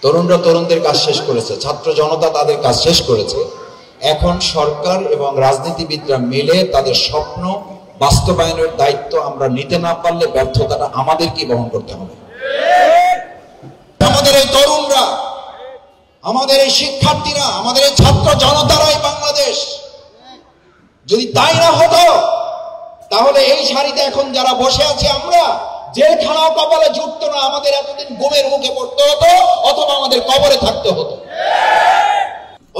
তরুণরা তরুণদের কাজ শেষ করেছে, ছাত্র জনতা তাদের কাজ শেষ করেছে। এখন সরকার এবং রাজনীতিবিদরা মিলে তাদের স্বপ্ন বাস্তবায়নের দায়িত্ব আমরা নিতে না পারলে ব্যর্থতাটা আমাদেরকেই বহন করতে হবে। আমাদের এই তরুণরা, আমাদের এই শিক্ষার্থীরা, আমাদের এই ছাত্র জনতারাই বাংলাদেশ। যদি তাই না হতো তাহলে এই সারিতে এখন যারা বসে আছে আমরা জেলখানাও কপালে জুটতো না, আমাদের এতদিন গুমের মুখে পড়তে হতো অথবা আমাদের কবরে থাকতে হতো।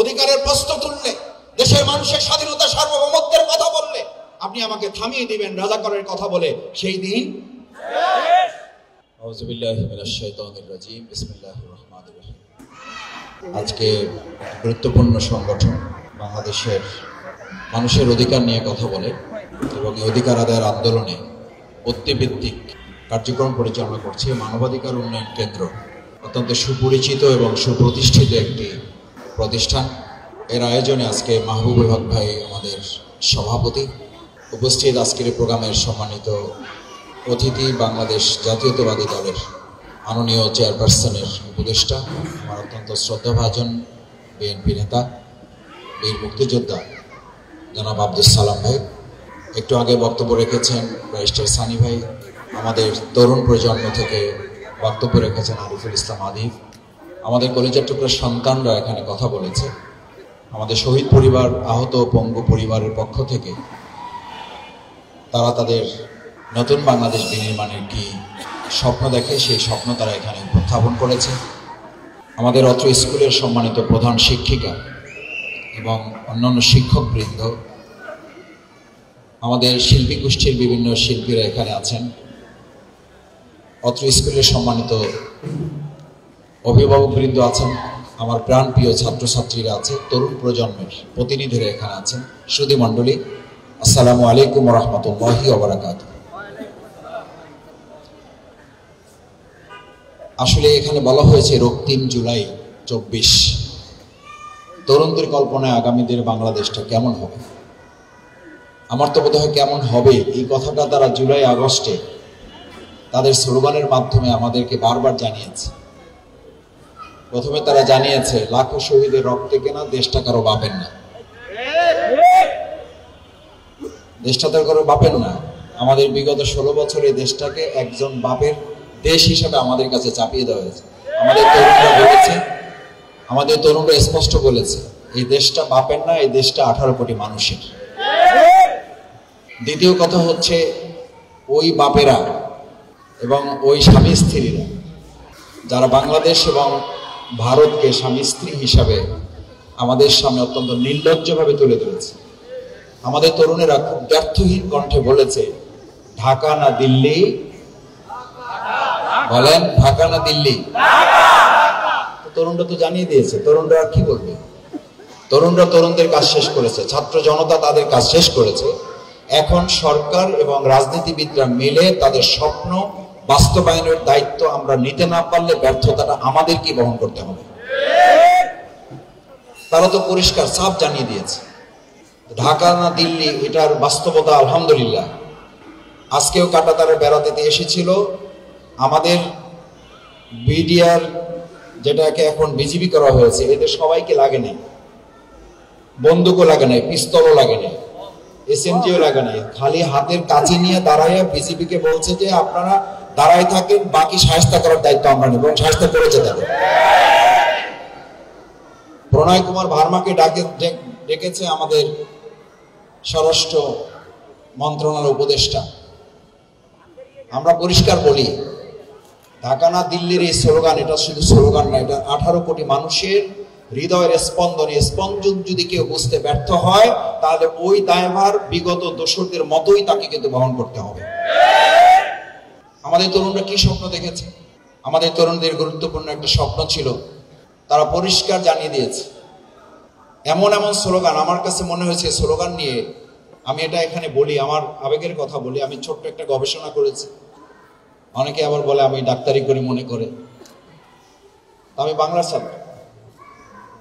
অধিকারের প্রশ্ন তুললে, দেশের মানুষের স্বাধীনতা সার্বভৌমত্বের কথা বললে আপনি আমাকে থামিয়ে দিবেন রাজাকারের কথা বলে, সেই দিন আজকে গুরুত্বপূর্ণ সংগঠন বাংলাদেশের মানুষের অধিকার নিয়ে কথা বলে এবং এই অধিকার আদায়ের আন্দোলনে পত্তিভিত্তিক কার্যক্রম পরিচালনা করছে মানবাধিকার উন্নয়ন কেন্দ্র। অত্যন্ত সুপরিচিত এবং সুপ্রতিষ্ঠিত একটি প্রতিষ্ঠান। এর আয়োজনে আজকে মাহবুবুল হক ভাই আমাদের সভাপতি, উপস্থিত আজকের প্রোগ্রামের সম্মানিত অতিথি বাংলাদেশ জাতীয়তাবাদী দলের মাননীয় চেয়ারপারসনের উপদেষ্টা, আমার অত্যন্ত শ্রদ্ধাভাজন বিএনপি নেতা, বীর মুক্তিযোদ্ধা জনাব আব্দুল সালাম ভাই, একটু আগে বক্তব্য রেখেছেন ব্যারিস্টার সানি ভাই, আমাদের তরুণ প্রজন্ম থেকে বক্তব্য রেখেছেন আরিফুল ইসলাম আদিফ, আমাদের কলেজের টুকরা সন্তানরা এখানে কথা বলেছে, আমাদের শহীদ পরিবার, আহত পঙ্গু পরিবারের পক্ষ থেকে তারা তাদের নতুন বাংলাদেশ বিনির্মাণের কি স্বপ্ন দেখে সেই স্বপ্ন তারা এখানে উপস্থাপন করেছে। আমাদের অত্র স্কুলের সম্মানিত প্রধান শিক্ষিকা এবং অন্যান্য শিক্ষকবৃন্দ, আমাদের শিল্পী গোষ্ঠীর বিভিন্ন শিল্পীরা এখানে আছেন, অত্র স্কুলের সম্মানিত অভিভাবকবৃন্দ আছেন, আমার প্রাণপ্রিয় ছাত্রছাত্রীরা আছে, তরুণ প্রজন্মের প্রতিনিধিরা এখানে আছেন, সুধী মণ্ডলী, আসসালামু আলাইকুম ওয়া রাহমাতুল্লাহি ওয়া বারাকাতুহু। আসলে এখানে বলা হয়েছে রক্তিম জুলাই 24, তরুণদের কল্পনায় আগামী দিনে বাংলাদেশটা কেমন হবে। আমার তো বোধহয় কেমন হবে এই কথাটা তারা জুলাই আগস্টে তাদের স্লোগানের মাধ্যমে আমাদেরকে বারবার জানিয়েছে। প্রথমে তারা জানিয়েছে লাখো শহীদের রক্তে কেনা দেশটা কারো বাপের না, দেশটা তার কারো বাপের না। আমাদের বিগত 16 বছরে দেশটাকে একজন বাপের দেশ হিসেবে আমাদের কাছে চাপিয়ে দেওয়া হয়েছে। আমাদের তরুণরা স্পষ্ট বলেছে এই দেশটা বাপের না, এই দেশটা 18 কোটি মানুষের। দ্বিতীয় কথা হচ্ছে ওই বাপেরা এবং ওই স্বামী স্ত্রীরা যারা বাংলাদেশ এবং ভারতকে স্বামী স্ত্রী হিসাবে আমাদের সামনে অত্যন্ত নির্লজ্জভাবে তুলে ধরেছে। আমাদের তরুণেরা খুব ব্যর্থহীন কণ্ঠে বলেছে ঢাকা না দিল্লি, বলেন ঢাকা না দিল্লি। তরুণরা তো জানিয়ে দিয়েছে, তরুণরা কি বলবে? তরুণরা তরুণদের কাজ শেষ করেছে, ছাত্র জনতা তাদের কাজ শেষ করেছে। এখন সরকার এবং রাজনীতিবিদরা মিলে তাদের স্বপ্ন বাস্তবায়নের দায়িত্ব আমরা নিতে না পারলে ব্যর্থতাটা আমাদেরকেই বহন করতে হবে। তারা তো পরিষ্কার সাফ জানিয়ে দিয়েছে ঢাকা না দিল্লি, এটার বাস্তবতা আলহামদুলিল্লাহ। আজকেও কাঁটাতারে বেড়াতে এসেছিল আমাদের বিডিআর, যেটাকে এখন বিজিবি করা হয়েছে, এদের সবাইকে লাগে নাই, বন্দুকও লাগে নাই, পিস্তলও লাগে নাই, এসএমজিও লাগে নাই, খালি হাতের কাছে নিয়ে দাঁড়াইয়া বিজিবিকে বলছে যে আপনারা দাঁড়ায় থাকেন, বাকি শায়েস্তা করার দায়িত্ব আমরা নেব, এবং শায়েস্তা করেছে তাদের। প্রণয় কুমার ভার্মাকে ডেকেছে আমাদের স্বরাষ্ট্র মন্ত্রণালয় উপদেষ্টা। আমরা পরিষ্কার বলি ঢাকা না দিল্লির এই স্লোগান, এটা শুধু স্লোগান না, এটা 18 কোটি মানুষের হৃদয়ের স্পন্দন। স্পন্দন যদি কেউ বুঝতে ব্যর্থ হয় তাহলে ওই দায়ভার বিগত দোসরদের মতোই তাকে কিন্তু বহন করতে হবে। আমাদের তরুণরা কি স্বপ্ন দেখেছে? আমাদের তরুণদের গুরুত্বপূর্ণ একটা স্বপ্ন ছিল, তারা পরিষ্কার জানিয়ে দিয়েছে। এমন এমন স্লোগান, আমার কাছে মনে হয়েছে স্লোগান নিয়ে আমি এটা এখানে বলি, আমার আবেগের কথা বলি, আমি ছোট্ট একটা গবেষণা করেছি। অনেকে আবার বলে আমি ডাক্তারি করি মনে করে, আমি বাংলার ছাত্র।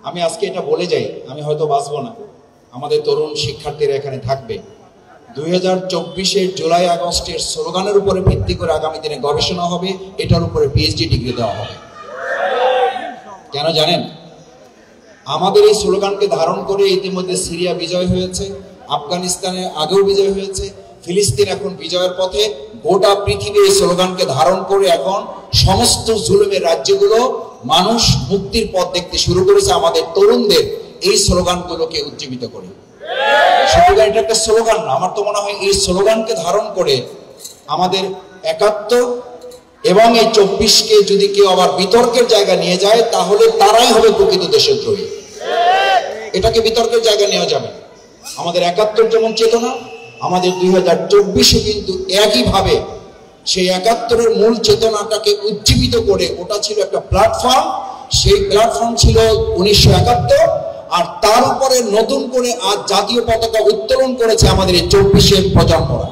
আমি আজকে এটা বলে যাই, আমি হয়তো বাঁচবো না, আমাদের তরুণ শিক্ষার্থীরা এখানে থাকবে। 2024-এর জুলাই আগস্টের স্লোগানের উপরে ভিত্তি করে আগামী দিনে গবেষণা হবে, এটার উপরে পিএইচডি ডিগ্রি দেওয়া হবে। কেন জানেন? আমাদের এই স্লোগানকে ধারণ করে ইতিমধ্যে সিরিয়া বিজয় হয়েছে, আফগানিস্তানে আগেও বিজয় হয়েছে, ফিলিস্তিন এখন বিজয়ের পথে। গোটা পৃথিবী এই স্লোগানকে ধারণ করে এখন সমস্ত জুলুমের রাজ্যগুলো মানুষ মুক্তির পথ দেখতে শুরু করেছে আমাদের তরুণদের এই স্লোগানগুলোকে উজ্জীবিত করে। শুধু এটা একটা স্লোগান না, আমার তো মনে হয় এই স্লোগানকে ধারণ করে আমাদের ৭১ এবং এই ২৪কে যদি কেউ আবার বিতর্কের জায়গা নিয়ে যায় তাহলে তারাই হবে প্রকৃত দেশদ্রোহী। এটাকে বিতর্কের জায়গা নেওয়া যাবে। আমাদের ৭১ যেমন চেতনা, আমাদের ২০২৪ কিন্তু একইভাবে সেই ৭১-এর মূল চেতনাটাকে উজ্জীবিত করে, ওটা ছিল একটা প্ল্যাটফর্ম, সেই প্ল্যাটফর্ম ছিল ১৯৭১, আর তার উপরে নতুন করে আজ জাতীয় পতাকা উত্তোলন করেছে আমাদের এই ২৪-এর প্রজন্মরা।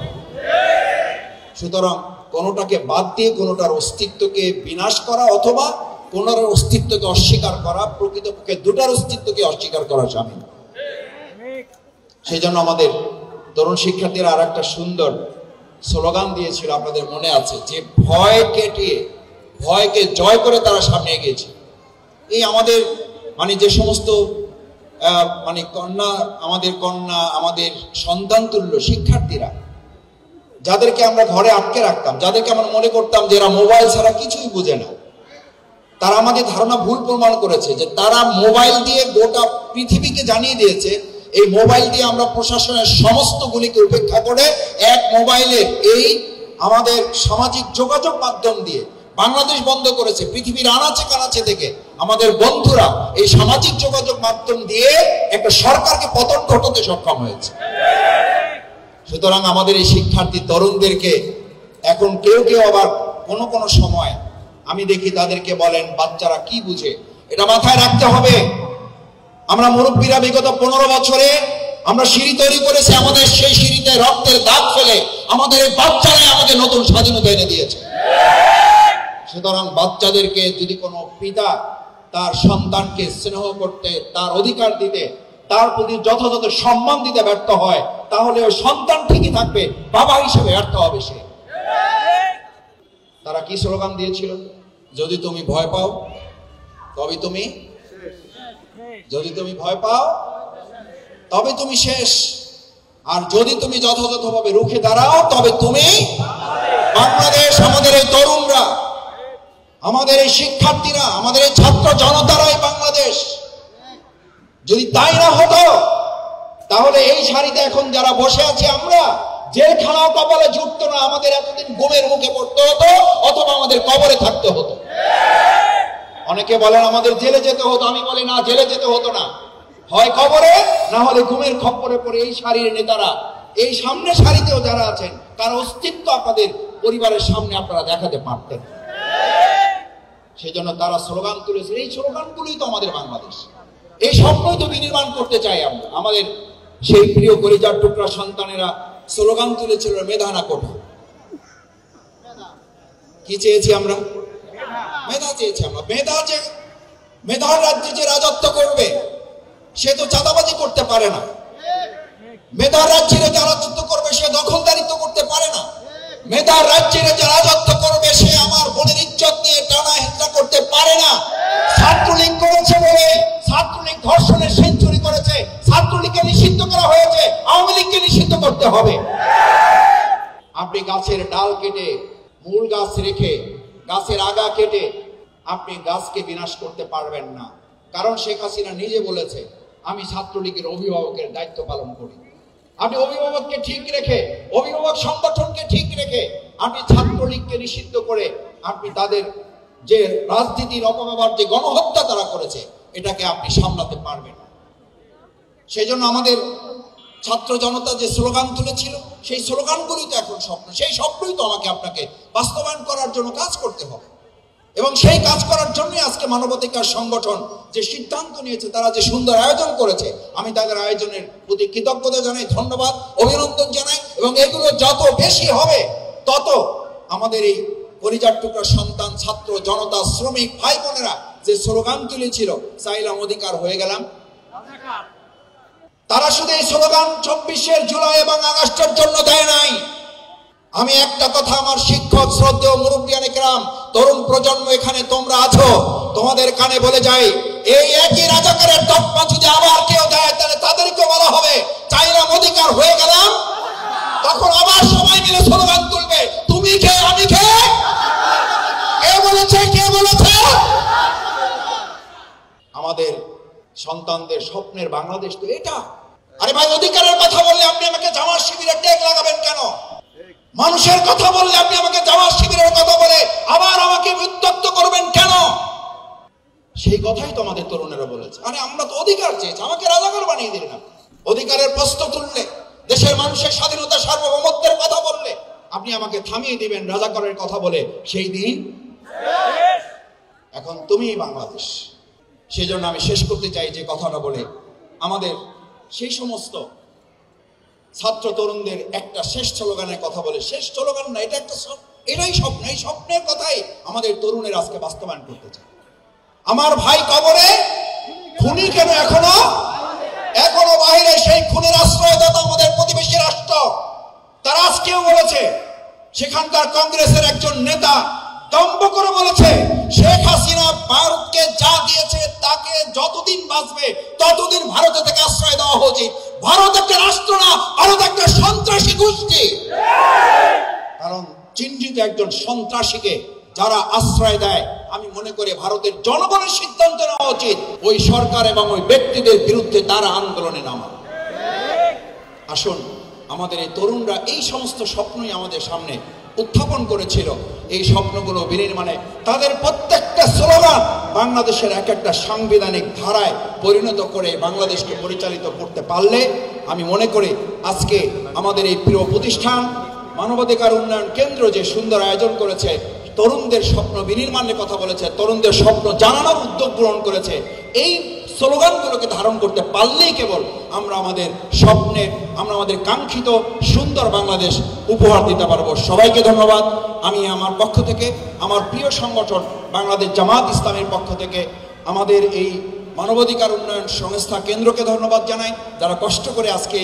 সুতরাং কোনোটাকে বাদ দিয়ে কোনোটার অস্তিত্বকে বিনাশ করা অথবা কোনোটার অস্তিত্বকে অস্বীকার করা, প্রকৃতপক্ষে দুটার অস্তিত্বকে অস্বীকার করা শামিল। সেই জন্য আমাদের তরুণ শিক্ষার্থীরা আর একটা সুন্দর স্লোগান দিয়েছিল, আপনাদের মনে আছে, যে ভয় কেটিয়ে, ভয়কে জয় করে তারা সামনে এগিয়েছে। এই আমাদের যে সমস্ত কন্যা, আমাদের সন্তান তুল্য শিক্ষার্থীরা, যাদেরকে আমরা ঘরে আটকে রাখতাম, যাদেরকে আমরা মনে করতাম যে এরা মোবাইল ছাড়া কিছুই বুঝে না, তারা আমাদের ধারণা ভুল প্রমাণ করেছে। যে তারা মোবাইল দিয়ে গোটা পৃথিবীকে জানিয়ে দিয়েছে, এই মোবাইল দিয়ে আমরা প্রশাসনের সমস্ত গুলিকে উপেক্ষা করে এক মোবাইলের এই আমাদের সামাজিক যোগাযোগ মাধ্যম দিয়ে বাংলাদেশ বন্ধ করেছে। পৃথিবীর আনাচে কানাচে থেকে আমাদের বন্ধুরা এই সামাজিক যোগাযোগ মাধ্যম দিয়ে একটা সরকারকে পতন ঘটাতে সক্ষম হয়েছে। সুতরাং আমাদের এই শিক্ষার্থী তরুণদেরকে এখন কেউ কেউ আবার কোনো সময় আমি দেখি তাদেরকে বলেন বাচ্চারা কি বুঝে। এটা মাথায় রাখতে হবে। আমরা মুরব্বীরা বিগত ১৫ বছরে আমরা সিঁড়ি তৈরি করেছি, আমাদের সেই সিঁড়িতে রক্তের দাগ ফেলে আমাদের এই বাচ্চারাই আমাদের নতুন স্বাধীনতা এনে দিয়েছে। সুতরাং বাচ্চাদেরকে যদি কোনো পিতা তার সন্তানকে স্নেহ করতে, তার অধিকার দিতে, তার প্রতি যথাযথ সম্মান দিতে ব্যর্থ হয়, তাহলে ওই সন্তান ঠিকই থাকবে, বাবা হিসেবে ব্যর্থ হবে সে। তারা কি স্লোগান দিয়েছিল? যদি তুমি ভয় পাও তবে তুমি, যদি তুমি ভয় পাও তবে তুমি শেষ, আর যদি তুমি যথাযথভাবে রুখে দাঁড়াও তবে তুমি বাংলাদেশ। আমাদের এই তরুণরা, আমাদের এই শিক্ষার্থীরা, আমাদের এই ছাত্র জনতারাই বাংলাদেশ। যদি তাই না হতো তাহলে এই সারিতে এখন যারা বসে আছে আমরা, জেলখানাও কপালে জুটতো না, আমাদের এতদিন গুমের মুখে পড়তে হতো অথবা আমাদের কবরে থাকতে হতো। অনেকে বলেন আমাদের জেলে যেতে হতো, আমি বলি না, জেলে যেতে হতো না, হয় কবরে না হলে ঘুমের খপ্পরে পড়ে এই সারির নেতারা, এই সামনে সারিতেও যারা আছেন, তার অস্তিত্ব আপনাদের পরিবারের সামনে আপনারা দেখাতে পারতেন। সেই জন্য তারা স্লোগান তুলেছে। এই স্লোগানগুলোই তো আমাদের বাংলাদেশ, এই স্বপ্নই তো বিনির্মাণ করতে চাই আমরা। আমাদের সেই প্রিয় কলিজার টুকরা সন্তানেরা স্লোগান তুলেছিল মেধা না কোঠা। কি চেয়েছি আমরা? মেধা চেয়েছি আমরা। মেধার রাজ্যে যে রাজত্ব করবে সে তো চাঁদাবাজি করতে পারে না। মেধার রাজ্যে যে রাজত্ব করবে সে দখলদারিত্ব করতে পারে না। মেধার রাজ্যে যে রাজত্ব করবে সে আমার বোনের ইজ্জত নিয়ে টানা হেঁচড়া করতে পারে না। ছাত্রলীগ করেছে বলে, ছাত্রলীগ ধর্ষণের সেঞ্চুরি করেছে, ছাত্রলীগকে নিষিদ্ধ করা হয়েছে, আওয়ামী লীগকে নিষিদ্ধ করতে হবে। আপনি গাছের ডাল কেটে মূল গাছ রেখে, গাছের আগা কেটে আপনি গাছকে বিনাশ করতে পারবেন না। কারণ শেখ হাসিনা নিজে বলেছে, আমি ছাত্রলীগের অভিভাবকের দায়িত্ব পালন করি। আপনি অভিভাবককে ঠিক রেখে, অভিভাবক সংগঠনকে ঠিক রেখে আপনি ছাত্রলীগকে নিষিদ্ধ করে আপনি তাদের যে রাজনীতির অপব্যবহার, যে গণহত্যা তারা করেছে, এটাকে আপনি সামলাতে পারবেন না। সেই জন্য আমাদের ছাত্র জনতা যে স্লোগান তুলেছিল, সেই স্লোগানগুলোই তো এখন স্বপ্ন। সেই স্বপ্নই তো আমাকে আপনাকে বাস্তবায়ন করার জন্য কাজ করতে হবে। এবং সেই কাজ করার জন্যই আজকে মানবাধিকার সংগঠন যে সিদ্ধান্ত নিয়েছে, তারা যে সুন্দর আয়োজন করেছে, আমি তাদের আয়োজনের প্রতি কৃতজ্ঞতা জানাই, ধন্যবাদ, অভিনন্দন জানাই। এবং এগুলো যত বেশি হবে তত আমাদের এই কলিজার টুকরা সন্তান, ছাত্র জনতা, শ্রমিক ভাই বোনেরা যে স্লোগান তুলেছিল, চাইলাম অধিকার হয়ে গেলাম, তারা শুধু এই স্লোগান ২৪শে জুলাই এবং আগস্টের জন্য দেয় নাই। আমি একটা কথা আমার শিক্ষক শ্রদ্ধেয় মুরব্বিয়ান ইকরাম তরুণ প্রজন্ম এখানে তোমরা আছো, তোমাদের কানে বলে যাই, এই একই রাজাকারের তকমা যদি আবার কেউ দেয় তাহলে তাদেরকে বলা হবে চাইলাম অধিকার হয়ে গেলাম, তখন আবার সবাই মিলে স্লোগান তুলবে তুমি কে আমি কে। কে বলেছে কে বলেছে? আমাদের সন্তানদের স্বপ্নের বাংলাদেশ তো এটা। আরে ভাই, অধিকারের কথা বললে আপনি আমাকে জামাত শিবিরের ট্যাগ লাগাবেন কেন? মানুষের কথা বললে আপনি আমাকে জামাত শিবিরের কথা বলে আবার আমাকে উত্তক্ত করবেন কেন? সেই কথাই তো আমাদের তরুণেরা বলেছে, আরে আমরা তো অধিকার চেয়েছি, আমাকে রাজাকার বানিয়ে দিলেন না। অধিকারের প্রশ্ন তুললে, দেশের মানুষের স্বাধীনতা সার্বভৌমত্বের কথা বললে আপনি আমাকে থামিয়ে দিবেন রাজাকারের কথা বলে, সেই দিন এখন তুমিই বাংলাদেশ। সেজন্য আমি শেষ করতে চাই যে কথাটা বলে, আমাদের সেই সমস্ত ছাত্র তরুণদের একটা শেষ স্লোগানের কথা বলে, শেষ স্লোগান না, এটা একটা এটাই স্বপ্ন, এই স্বপ্নের কথাই আমাদের তরুণের আজকে বাস্তবায়ন করতে চায়। আমার ভাই কবরে, খুনি কেন এখনো এখনো বাহিরে, সেই খুনের আশ্রয়দাতা আমাদের প্রতিবেশী রাষ্ট্র। তারা আজকেও বলেছে, সেখানকার কংগ্রেসের একজন নেতা দম্ভ করে বলেছে শেখ হাসিনা ভারতকে যা দিয়েছে তাকে যতদিন বাঁচবে ততদিন ভারতে থেকে আশ্রয় দেওয়া উচিত। ভারত একটা রাষ্ট্র না, ভারত একটা সন্ত্রাসী গোষ্ঠী। কারণ চিহ্নিত একজন সন্ত্রাসীকে যারা আশ্রয় দেয়, আমি মনে করি ভারতের জনগণের সিদ্ধান্ত নেওয়া উচিত ওই সরকার এবং ওই ব্যক্তিদের বিরুদ্ধে তারা আন্দোলনে নামা। আসুন, আমাদের এই তরুণরা এই সমস্ত স্বপ্নই আমাদের সামনে উত্থাপন করেছিল। এই স্বপ্নগুলো বিনির্মাণে তাদের প্রত্যেকটা স্লোগান বাংলাদেশের এক একটা সাংবিধানিক ধারায় পরিণত করে বাংলাদেশকে পরিচালিত করতে পারলে আমি মনে করি আজকে আমাদের এই প্রিয় প্রতিষ্ঠান মানবাধিকার উন্নয়ন কেন্দ্র যে সুন্দর আয়োজন করেছে, তরুণদের স্বপ্ন বিনির্মাণের কথা বলেছে, তরুণদের স্বপ্ন জানানোর উদ্যোগ গ্রহণ করেছে, এই স্লোগানগুলোকে ধারণ করতে পারলেই কেবল আমরা আমাদের স্বপ্নের, আমরা আমাদের কাঙ্ক্ষিত সুন্দর বাংলাদেশ উপহার দিতে পারবো। সবাইকে ধন্যবাদ। আমি আমার পক্ষ থেকে, আমার প্রিয় সংগঠন বাংলাদেশ জামাত ইসলামের পক্ষ থেকে আমাদের এই মানবাধিকার উন্নয়ন সংস্থা কেন্দ্রকে ধন্যবাদ জানাই, যারা কষ্ট করে আজকে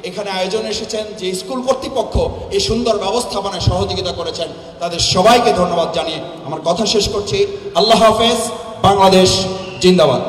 এখানে আয়োজনে এসেছেন, যে স্কুল কর্তৃপক্ষ এই সুন্দর ব্যবস্থাপনায় সহযোগিতা করেছেন, তাদের সবাইকে ধন্যবাদ জানিয়ে আমার কথা শেষ করছি। আল্লাহ হাফেজ। বাংলাদেশ জিন্দাবাদ।